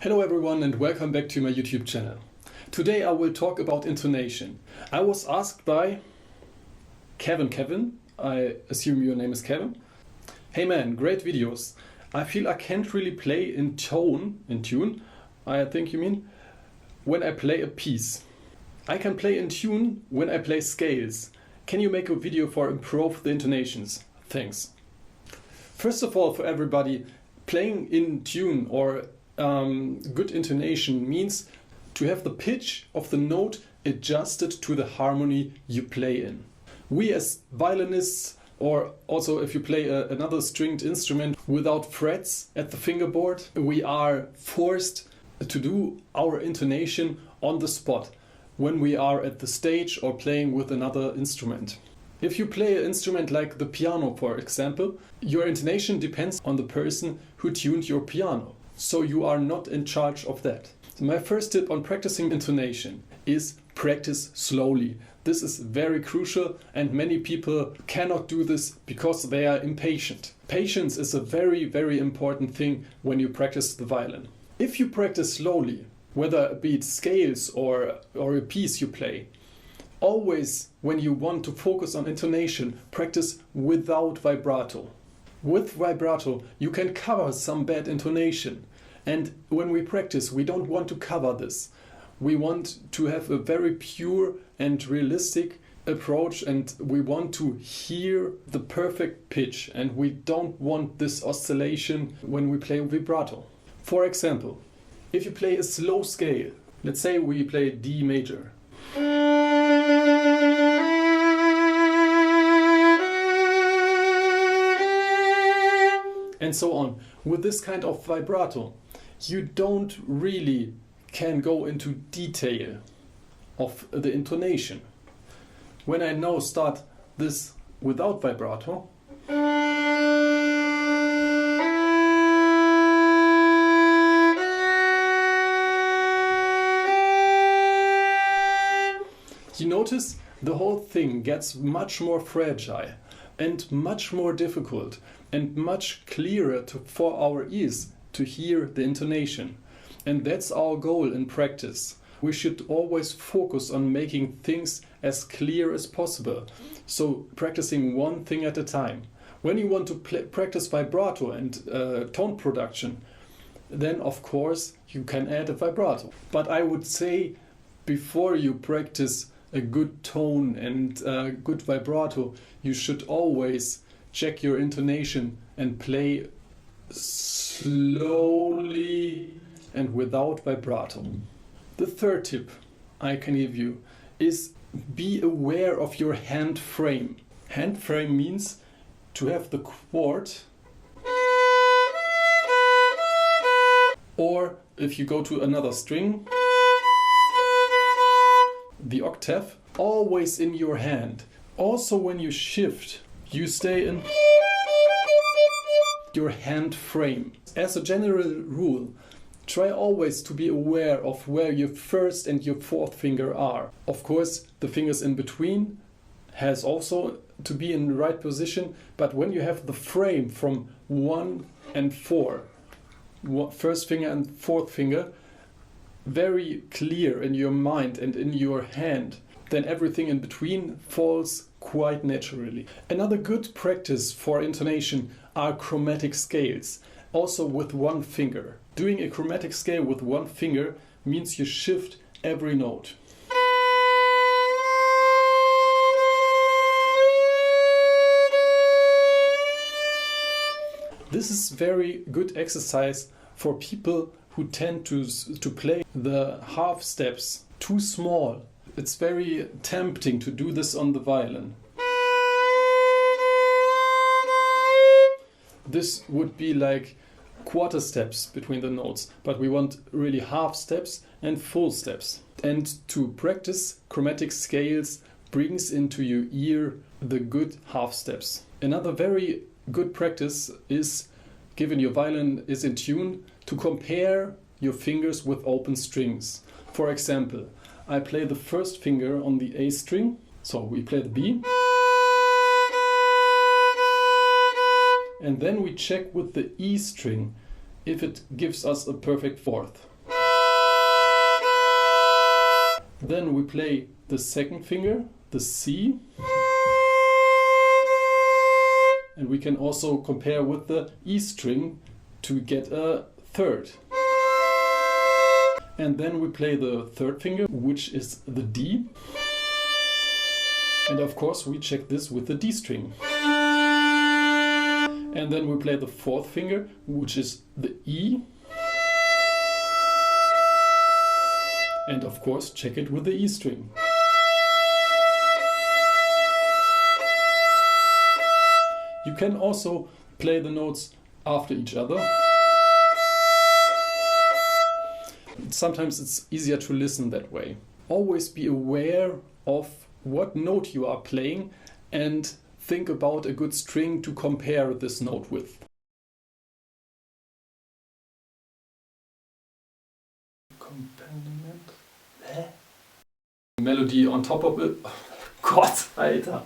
Hello everyone and welcome back to my YouTube channel. Today I will talk about intonation. I was asked by Kevin, I assume your name is Kevin. Hey man, great videos. I feel I can't really play in tune, I think you mean, when I play a piece. I can play in tune when I play scales. Can you make a video for improve the intonations? Thanks. First of all, for everybody, playing in tune or good intonation means to have the pitch of the note adjusted to the harmony you play in. We as violinists, or also if you play another stringed instrument without frets at the fingerboard, we are forced to do our intonation on the spot when we are at the stage or playing with another instrument. If you play an instrument like the piano, for example, your intonation depends on the person who tuned your piano. So you are not in charge of that. So my first tip on practicing intonation is practice slowly. This is very crucial and many people cannot do this because they are impatient. Patience is a very, very important thing when you practice the violin. If you practice slowly, whether it be scales or a piece you play, always when you want to focus on intonation, practice without vibrato. With vibrato, you can cover some bad intonation. And when we practice, we don't want to cover this. We want to have a very pure and realistic approach, and we want to hear the perfect pitch. And we don't want this oscillation when we play vibrato. For example, if you play a slow scale, let's say we play D major. And so on. With this kind of vibrato, you don't really can go into detail of the intonation. When I now start this without vibrato, you notice the whole thing gets much more fragile and much more difficult and much clearer for our ears to hear the intonation. And that's our goal in practice. We should always focus on making things as clear as possible. So practicing one thing at a time. When you want to practice vibrato and tone production, then of course you can add a vibrato. But I would say before you practice a good tone and good vibrato, you should always check your intonation and play slowly and without vibrato. The third tip I can give you is be aware of your hand frame. Hand frame means to have the chord, or if you go to another string, the octave, always in your hand. Also when you shift, you stay in your hand frame. As a general rule, try always to be aware of where your first and your fourth finger are. Of course, the fingers in between has also to be in the right position, but when you have the frame from 1 and 4, first finger and fourth finger, very clear in your mind and in your hand, then everything in between falls quite naturally. Another good practice for intonation are chromatic scales, also with one finger. Doing a chromatic scale with one finger means you shift every note. This is very good exercise for people who tend to play the half steps too small. It's very tempting to do this on the violin. This would be like quarter steps between the notes, but we want really half steps and full steps. And to practice chromatic scales brings into your ear the good half steps. Another very good practice is, given your violin is in tune, to compare your fingers with open strings. For example, I play the first finger on the A string, so we play the B. And then we check with the E string if it gives us a perfect fourth. Then we play the second finger, the C, and we can also compare with the E string to get a third. And then we play the third finger, which is the D. And of course we check this with the D string. And then we play the fourth finger, which is the E. And of course check it with the E string. You can also play the notes after each other. Sometimes it's easier to listen that way. Always be aware of what note you are playing and think about a good string to compare this note with. Accompaniment. Melody on top of it. Gott, Alter.